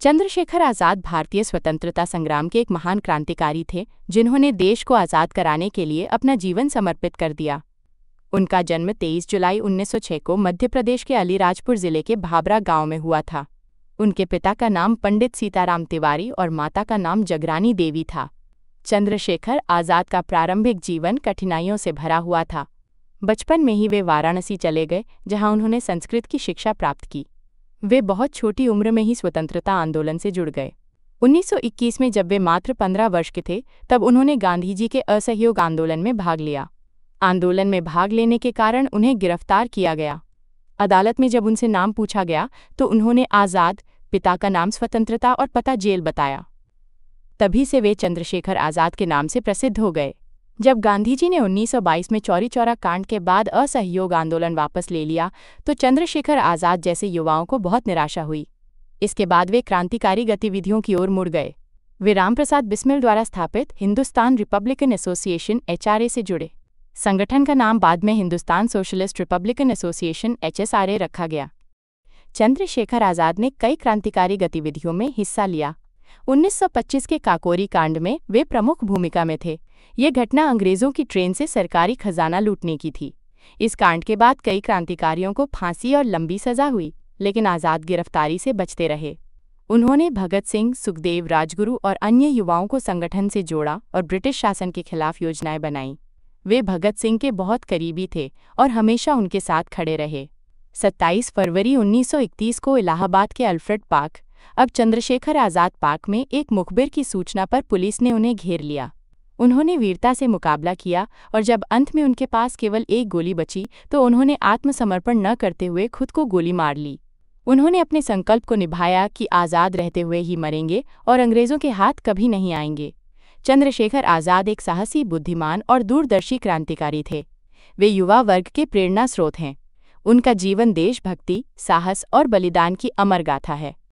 चंद्रशेखर आज़ाद भारतीय स्वतंत्रता संग्राम के एक महान क्रांतिकारी थे जिन्होंने देश को आज़ाद कराने के लिए अपना जीवन समर्पित कर दिया। उनका जन्म 23 जुलाई 1906 को मध्य प्रदेश के अलीराजपुर जिले के भाबरा गांव में हुआ था। उनके पिता का नाम पंडित सीताराम तिवारी और माता का नाम जगरानी देवी था। चंद्रशेखर आज़ाद का प्रारंभिक जीवन कठिनाइयों से भरा हुआ था। बचपन में ही वे वाराणसी चले गए, जहां उन्होंने संस्कृत की शिक्षा प्राप्त की। वे बहुत छोटी उम्र में ही स्वतंत्रता आंदोलन से जुड़ गए। 1921 में जब वे मात्र 15 वर्ष के थे, तब उन्होंने गांधी जी के असहयोग आंदोलन में भाग लिया। आंदोलन में भाग लेने के कारण उन्हें गिरफ्तार किया गया। अदालत में जब उनसे नाम पूछा गया तो उन्होंने आज़ाद, पिता का नाम स्वतंत्रता और पता जेल बताया। तभी से वे चंद्रशेखर आज़ाद के नाम से प्रसिद्ध हो गए। जब गांधी जी ने 1922 में चौरी चौरा कांड के बाद असहयोग आंदोलन वापस ले लिया तो चंद्रशेखर आज़ाद जैसे युवाओं को बहुत निराशा हुई। इसके बाद वे क्रांतिकारी गतिविधियों की ओर मुड़ गए। वे रामप्रसाद बिस्मिल द्वारा स्थापित हिंदुस्तान रिपब्लिकन एसोसिएशन (HRA) से जुड़े। संगठन का नाम बाद में Hindustan socialist Republican association (HSRA) रखा गया। चंद्रशेखर आज़ाद ने कई क्रांतिकारी गतिविधियों में हिस्सा लिया। 1925 के काकोरी कांड में वे प्रमुख भूमिका में थे। ये घटना अंग्रेजों की ट्रेन से सरकारी खजाना लूटने की थी। इस कांड के बाद कई क्रांतिकारियों को फांसी और लंबी सजा हुई, लेकिन आज़ाद गिरफ्तारी से बचते रहे। उन्होंने भगत सिंह, सुखदेव, राजगुरु और अन्य युवाओं को संगठन से जोड़ा और ब्रिटिश शासन के खिलाफ योजनाएं बनाईं। वे भगत सिंह के बहुत करीबी थे और हमेशा उनके साथ खड़े रहे। 27 फरवरी 1931 को इलाहाबाद के अल्फ्रेड पार्क, अब चंद्रशेखर आज़ाद पार्क में एक मुखबिर की सूचना पर पुलिस ने उन्हें घेर लिया। उन्होंने वीरता से मुकाबला किया और जब अंत में उनके पास केवल एक गोली बची तो उन्होंने आत्मसमर्पण न करते हुए खुद को गोली मार ली। उन्होंने अपने संकल्प को निभाया कि आज़ाद रहते हुए ही मरेंगे और अंग्रेज़ों के हाथ कभी नहीं आएंगे। चंद्रशेखर आज़ाद एक साहसी, बुद्धिमान और दूरदर्शी क्रांतिकारी थे। वे युवा वर्ग के प्रेरणा स्रोत हैं। उनका जीवन देशभक्ति, साहस और बलिदान की अमर गाथा है।